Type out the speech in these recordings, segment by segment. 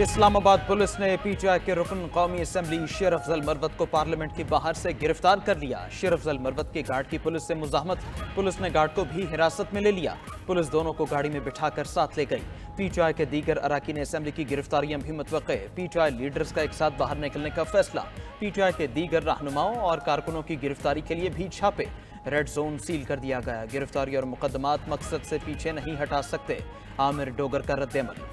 Islamabad police ने PTI के रुकन कौमी असेंबली शेर अफजल मरवत को पार्लियामेंट के बाहर से गिरफ्तार कर लिया। शेर अफजल मरवत के गार्ड की पुलिस से मुजाहमत, पुलिस ने गार्ड को भी हिरासत में ले लिया। पुलिस दोनों को गाड़ी में बिठाकर साथ ले गई। पीटीआई के दीगर अराकीन असेंबली की गिरफ्तारियां भी मुतवक्के। पीटीआई लीडर्स का एक साथ बाहर निकलने का फैसला। पीटीआई के दीगर रहनुमाओं और कारकुनों की गिरफ्तारी के लिए भी छापे। रेड जोन सील कर दिया गया। गिरफ्तारी और मुकदमात मकसद से पीछे नहीं हटा सकते। आमिर डोगर का रद्द-ए-अमल।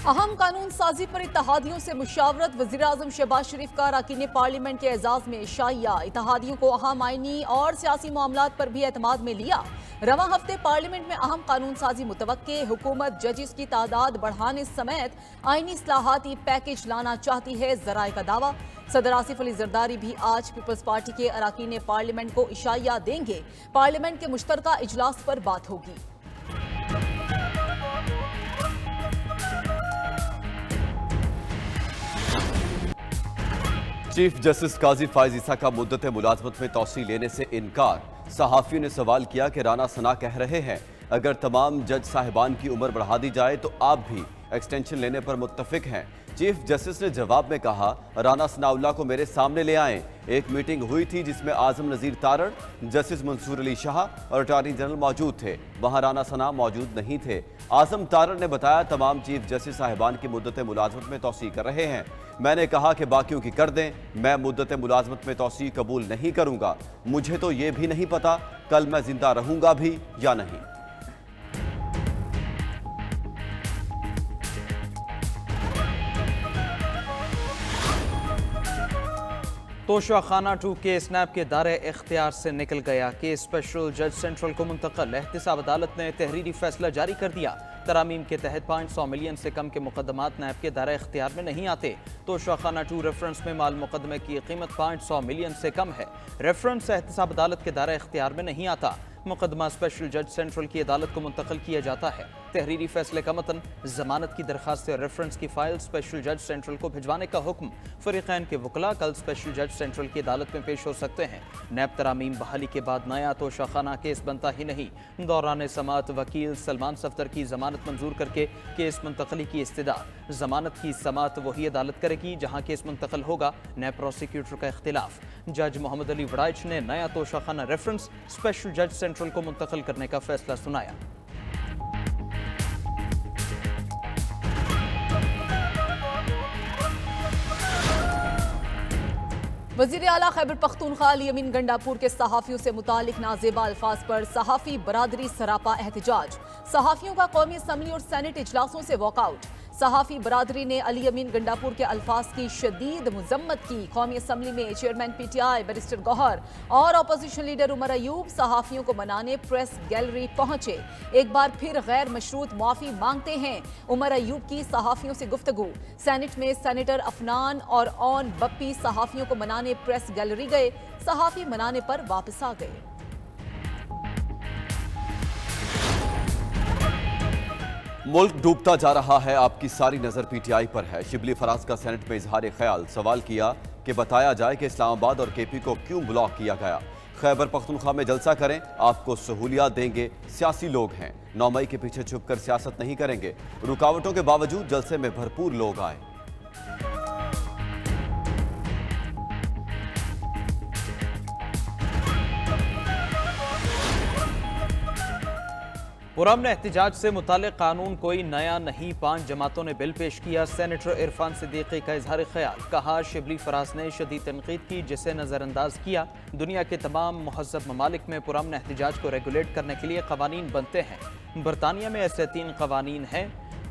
अहम कानून साजी पर इत्तेहादियों से मुशावरत। वज़ीर-ए-आज़म शहबाज शरीफ का अरकान पार्लियामेंट के एजाज में शाइया। इत्तेहादियों को अहम आईनी और सियासी मामलात पर भी एतमाद में लिया। रवां हफ्ते पार्लियामेंट में अहम कानून साजी मुतवक्के। हुकूमत जजिस की तादाद बढ़ाने समेत आईनी इस्लाहाती पैकेज लाना चाहती है, ज़राए का दावा। सदर आसिफ अली जरदारी भी आज पीपल्स पार्टी के अरकान पार्लियामेंट को इशाया देंगे। पार्लियामेंट के मुश्तरका इजलास पर बात होगी। चीफ जस्टिस काजी फायज ईसा का मुद्दत मुलाजमत में तौसी लेने से इनकार। सहाफियों ने सवाल किया कि राना सना कह रहे हैं अगर तमाम जज साहिबान की उम्र बढ़ा दी जाए तो आप भी एक्सटेंशन लेने पर मुत्तफिक हैं। चीफ जस्टिस ने जवाब में कहा राना सनाउल्लाह को मेरे सामने ले आएं। एक मीटिंग हुई थी जिसमें आजम नज़ीर तारड़, जस्टिस मंसूर अली शाह और अटॉर्नी जनरल मौजूद थे। वहां राना सना मौजूद नहीं थे। आजम तारड़ ने बताया तमाम चीफ जस्टिस साहिबान की मुद्दत मुलाजमत में तौसी कर रहे हैं। मैंने कहा कि बाकियों की कर दें, मैं मुद्दत मुलाजमत में तौसी कबूल नहीं करूंगा। मुझे तो ये भी नहीं पता कल मैं जिंदा रहूंगा भी या नहीं। तोशाखाना 2 के स्नैप के दायरे इख्तियार से निकल गया। केस स्पेशल जज सेंट्रल को मुंतकिल। एहतसाब अदालत ने तहरीरी फैसला जारी कर दिया। तरामीम के तहत 500 मिलियन से कम के मुकदमात नैब के दायरे इख्तियार में नहीं आते। तोशाखाना 2 रेफरेंस में माल मुकदमे की कीमत 500 मिलियन से कम है। रेफरेंस एहतसाब अदालत के दायरे इख्तियार में नहीं आता। मुकदमा स्पेशल जज सेंट्रल की अदालत को मुंतकिल किया जाता है। तहरीरी फैसले का मतन, जमानत की दरखास्त से रेफरेंस की फाइल स्पेशल जज सेंट्रल को भिजवाने का हुक्म। फरीकैन के वकला कल स्पेशल जज सेंट्रल की अदालत में पेश हो सकते हैं। नैब तरामीम बहाली के बाद नया तोशाखाना केस बनता ही नहीं। दौरान समाअत वकील सलमान सफ्दर की जमानत मंजूर करके केस मुंतकली की इस्तदा। जमानत की समाअत वही अदालत करेगी जहाँ केस मुंतकल होगा। नैब प्रोसिक्यूटर का इख्तिलाफ। जज मोहम्मद अली वड़ाइच ने नया तोशाखाना रेफरेंस स्पेशल जज सेंट्रल को मुंतकिल करने का फैसला सुनाया। वज़ीर आला खैबर पख्तूनख्वा अली अमीन गंडापुर के सहाफ़ियों से मुतालिक नाजेबा अल्फाज पर सहाफ़ी बरादरी सरापा एहतजाज। सहाफ़ियों का कौमी असम्बली और सेनेट इजलासों से वॉकआउट। सहाफ़ी बरादरी ने अली अमीन गंडापुर के अल्फाज की शदीद मुजम्मत की। कौमी असम्बली में चेयरमैन पीटीआई बैरिस्टर गौहर और अपोजिशन लीडर उमर अयूब सहाफ़ियों को मनाने प्रेस गैलरी पहुंचे। एक बार फिर गैर मशरूत माफ़ी मांगते हैं। उमर अयूब की सहाफ़ियों से गुफ्तगू। सेनेट में सेनेटर अफनान और ऑन बप्पी सहाफ़ियों को मनाने प्रेस गैलरी गए। सहाफ़ी मनाने पर वापस आ गए। मुल्क डूबता जा रहा है, आपकी सारी नजर पीटीआई पर है। शिबली फराज का सेनेट में इजहार ख्याल। सवाल किया कि बताया जाए कि इस्लामाबाद और केपी को क्यों ब्लॉक किया गया। खैबर पख्तूनख्वा में जलसा करें, आपको सहूलियात देंगे। सियासी लोग हैं, 9 मई के पीछे छुपकर सियासत नहीं करेंगे। रुकावटों के बावजूद जलसे में भरपूर लोग आए। पुरअमन एहतजाज से मुताल्लिक कानून कोई नया नहीं। 5 जमातों ने बिल पेश किया। सेनेटर इरफान सिद्दीकी का इजहार ख्याल। कहा शिबली फराज ने शदीद तनकीद की जिसे नज़रअंदाज किया। दुनिया के तमाम महज़्ज़ब ममालिक में पुरअमन एहतजाज को रेगुलेट करने के लिए कवानीन बनते हैं। बरतानिया में ऐसे 3 कवानीन हैं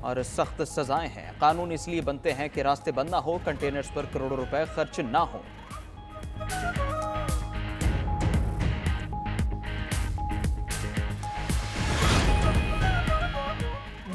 और सख्त सजाएं हैं। कानून इसलिए बनते हैं कि रास्ते बंद ना हो, कंटेनर्स पर करोड़ों रुपए खर्च ना हो।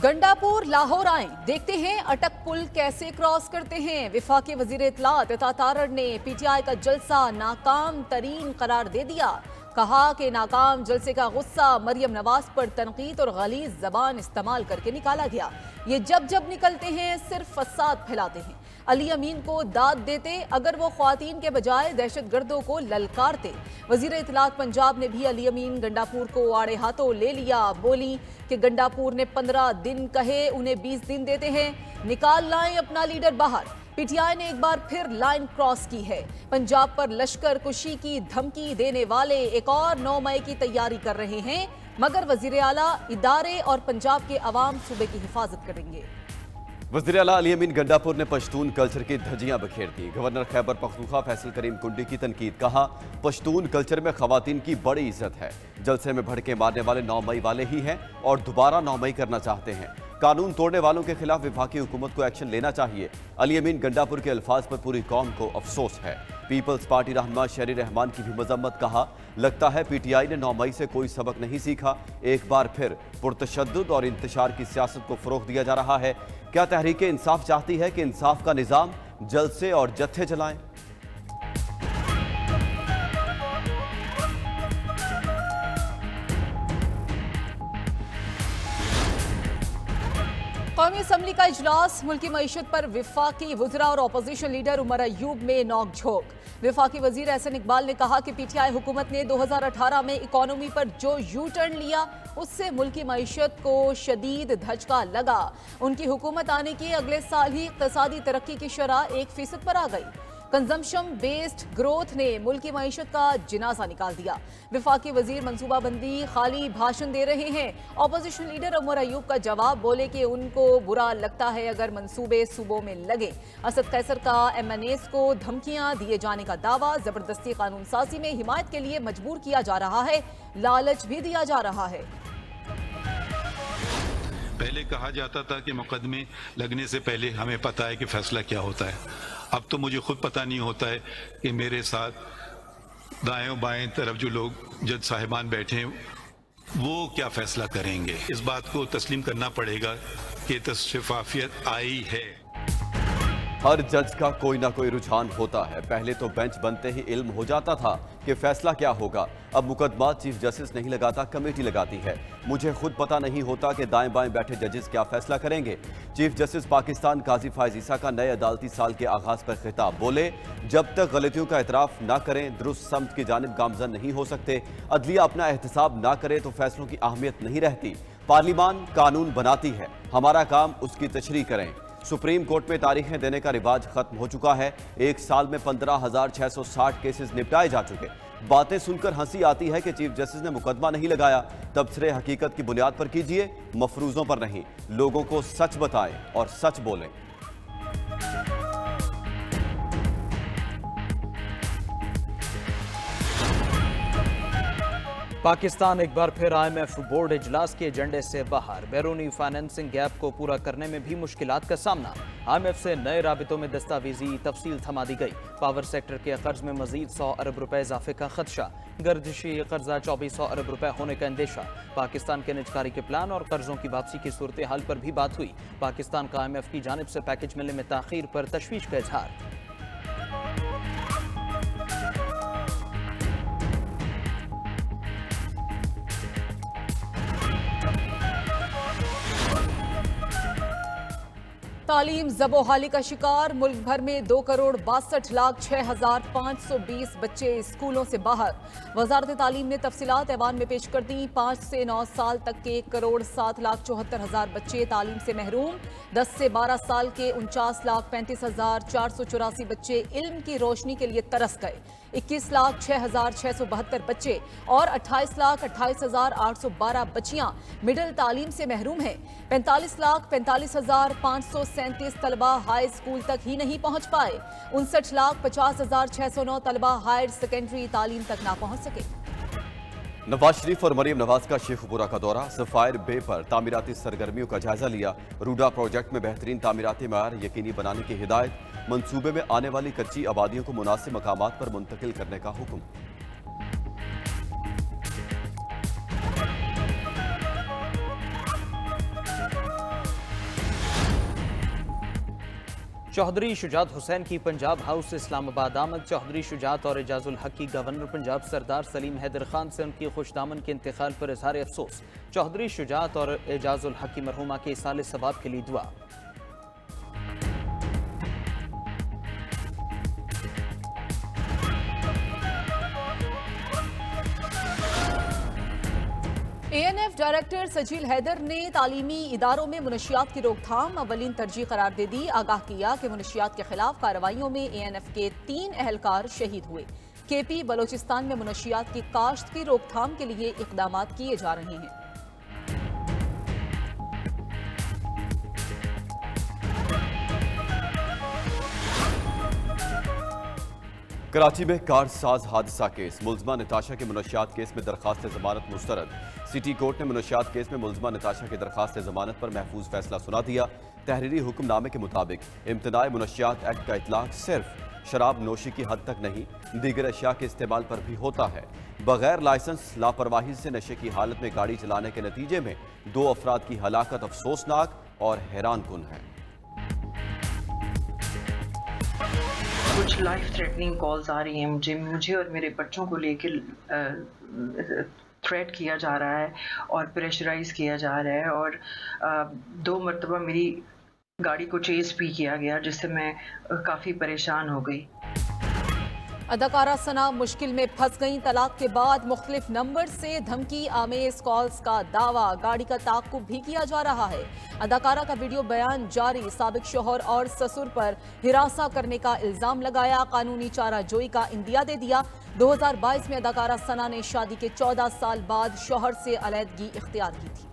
गंडापुर लाहौर आए, देखते हैं अटक पुल कैसे क्रॉस करते हैं। विफाकी वजीर इत्तलात तारड़ ने पीटीआई का जलसा नाकाम तरीन करार दे दिया। कहा कि नाकाम जलसे का गुस्सा मरियम नवाज पर तनकीद और गलीज जबान इस्तेमाल करके निकाला गया। ये जब जब निकलते हैं सिर्फ फसाद फैलाते हैं। अली अमीन को दाद देते अगर वो ख्वातीन के बजाय दहशतगर्दों को ललकारते। वजीर इत्तलात पंजाब ने भी अली अमीन गंडापुर को आड़े हाथों ले लिया। बोली कि गंडापुर ने 15 दिन कहे, उन्हें 20 दिन देते हैं, निकाल लाएं अपना लीडर बाहर। पीटीआई ने एक बार फिर लाइन क्रॉस की है। पंजाब पर लश्कर कुशी की धमकी देने वाले एक और 9 मई की तैयारी कर रहे हैं, मगर वजीर आला इदारे और पंजाब के अवाम सूबे की हिफाजत करेंगे। वज़ीर आला अली अमीन गंडापुर ने पश्तून कल्चर की धज्जियां बिखेर दी। गवर्नर खैबर पख्तूनख्वा फैसल करीम कुंडी की तनकीद। कहा, पश्तून कल्चर में खवातीन की बड़ी इज्जत है। जलसे में भड़के मारने वाले 9 मई वाले ही हैं और दोबारा 9 मई करना चाहते हैं। कानून तोड़ने वालों के खिलाफ विफाकी हुकूमत को एक्शन लेना चाहिए। अली अमीन गंडापुर के अल्फाज पर पूरी कौम को अफसोस है। पीपल्स पार्टी रहनुमा शहरी रहमान की भी मजम्मत। कहा, लगता है पीटीआई ने 9 मई से कोई सबक नहीं सीखा। एक बार फिर पुरतशद्दुद और इंतशार की सियासत को फरोग दिया जा रहा है। क्या तहरीक इंसाफ चाहती है कि इंसाफ का निजाम जलसे और जत्थे चलाएं? कौमी असम्बली का इजलास, मुल्की मईशत पर विफाकी वज़रा और अपोजिशन लीडर उमर अयूब में नोक-झोंक। विफाकी वजीर एहसन इकबाल ने कहा कि पीटीआई हुकूमत ने 2018 में इकोनॉमी पर जो यू टर्न लिया उससे मुल्की मईशत को शदीद धचका लगा। उनकी हुकूमत आने के अगले साल ही इक़्तिसादी तरक्की की शरह 1% पर आ गई। कंजम्पशन बेस्ड ग्रोथ ने मुल्की मईशत का जिनाजा निकाल दिया। विफाकी वजीर मनसूबाबंदी खाली भाषण दे रहे हैं। अपोजिशन लीडर उमर अयूब का जवाब, बोले कि उनको बुरा लगता है अगर मंसूबे सूबों में लगे। असद कैसर का MNAs को धमकियां दिए जाने का दावा। जबरदस्ती कानून साजी में हिमायत के लिए मजबूर किया जा रहा है, लालच भी दिया जा रहा है। पहले कहा जाता था कि मुकदमे लगने से पहले हमें पता है कि फैसला क्या होता है। अब तो मुझे खुद पता नहीं होता है कि मेरे साथ दाएं बाएं तरफ जो लोग जज साहिबान बैठे हैं वो क्या फैसला करेंगे। इस बात को तस्लीम करना पड़ेगा कि शफाफियत आई है। हर जज का कोई ना कोई रुझान होता है। पहले तो बेंच बनते ही इल्म हो जाता था कि फैसला क्या होगा। अब मुकदमा चीफ जस्टिस नहीं लगाता, कमेटी लगाती है। मुझे खुद पता नहीं होता कि दाएं बाएं बैठे जजेस क्या फैसला करेंगे। चीफ जस्टिस पाकिस्तान काजी फायज ईसा का नए अदालती साल के आगाज पर खिताब। बोले, जब तक गलतियों का एतराफ ना करें दुरुस्त समत की जानिब गामजन नहीं हो सकते। अदलिया अपना एहतसाब ना करे तो फैसलों की अहमियत नहीं रहती। पार्लिमान कानून बनाती है, हमारा काम उसकी तशरीह करें। सुप्रीम कोर्ट में तारीखें देने का रिवाज खत्म हो चुका है। एक साल में 15,660 केसेस निपटाए जा चुके। बातें सुनकर हंसी आती है कि चीफ जस्टिस ने मुकदमा नहीं लगाया। तबसरे हकीकत की बुनियाद पर कीजिए, मफरूजों पर नहीं। लोगों को सच बताएं और सच बोलें। पाकिस्तान एक बार फिर IMF बोर्ड इजलास के एजेंडे से बाहर। बैरूनी फाइनेंसिंग गैप को पूरा करने में भी मुश्किलात का सामना। IMF से नए राबितों में दस्तावेजी तफसील थमा दी गई। पावर सेक्टर के कर्ज में मजीद 100 अरब रुपए इजाफे का खदशा। गर्दिशी कर्जा 2400 अरब रुपए होने का अंदेशा। पाकिस्तान के निजकारी के प्लान और कर्जों की वापसी की सूरत हाल पर भी बात हुई। पाकिस्तान का IMF की जानिब से पैकेज मिलने में ताखीर पर तशवीश का इजहार। तालीम ज़बोहाली का शिकार। मुल्क भर में 2,62,06,520 बच्चे स्कूलों से बाहर। वजारत तालीम ने तफसीलात ऐवान में पेश कर दी। 5 से 9 साल तक के 1,07,74,000 बच्चे तालीम से महरूम। 10 से 12 साल के 49,35,484 बच्चे इल्म की रोशनी के लिए तरस गए। 21,06,672 बच्चे और 28,28,812 बच्चियां मिडिल तालीम से महरूम हैं। 45,45,537 तलबा हाई स्कूल तक ही नहीं पहुंच पाए। 59,50,609 तलबा हायर सेकेंडरी तालीम तक ना पहुंच सके। नवाज शरीफ और मरियम नवाज का शेखुपुरा का दौरा। सफायर बे पर तामीराती सरगर्मियों का जायजा लिया। रूडा प्रोजेक्ट में बेहतरीन तामीराती मयार यकीनी बनाने की हिदायत। मंसूबे में आने वाली कच्ची आबादियों को मुनासिब मकामात पर मुंतकिल करने का हुक्म। चौधरी शुजात हुसैन की पंजाब हाउस इस्लामाबाद आमद। चौधरी शुजात और एजाजुल हक की गवर्नर पंजाब सरदार सलीम हैदर खान से उनकी खुशदामन के इंतकाल पर इजहार अफसोस। चौधरी शुजात और एजाजुल हक की मरहुमा के इसाले सवाब के लिए दुआ। ANF डायरेक्टर सजील हैदर ने तालीमी इदारों में मुनशियात की रोकथाम अवलीन तरजीह करार दे दी। आगाह किया कि मुनशियात के खिलाफ कार्रवाइयों में ANF के 3 एहलकार शहीद हुए। KP बलोचिस्तान में मुनशियात की काश्त की रोकथाम के लिए इकदाम किए जा रहे हैं। कराची में कार साज हादसा केस। मुलजमा नताशा के मुनशियात केस में दरखास्त जमानत मुस्तरद। सिटी कोर्ट ने मुनशियात केस में मुलजमा नताशा की दरखास्त जमानत पर महफूज फैसला सुना दिया। तहरीरी हुक्मनामे के मुताबिक इम्तनाए मुनशियात एक्ट का इतलाक सिर्फ शराब नोशी की हद तक नहीं, दीगर अशिया के इस्तेमाल पर भी होता है। बगैर लाइसेंस लापरवाही से नशे की हालत में गाड़ी चलाने के नतीजे में 2 अफराद की हलाकत अफसोसनाक और हैरानकुन है। कुछ लाइफ थ्रेटनिंग कॉल्स आ रही हैं मुझे और मेरे बच्चों को लेकर थ्रेट किया जा रहा है और प्रेशराइज किया जा रहा है और 2 मरतबा मेरी गाड़ी को चेस भी किया गया, जिससे मैं काफ़ी परेशान हो गई। अदाकारा सना मुश्किल में फंस गई। तलाक के बाद मुख्तलिफ नंबर से धमकी आमेज कॉल्स का दावा। गाड़ी का ताक़ुब भी किया जा रहा है। अदाकारा का वीडियो बयान जारी। साबिक शोहर और ससुर पर हिरासा करने का इल्जाम लगाया। कानूनी चाराजोई का इंदिया दे दिया। 2022 में अदाकारा सना ने शादी के 14 साल बाद शोहर से अलहदगी इख्तियार की थी।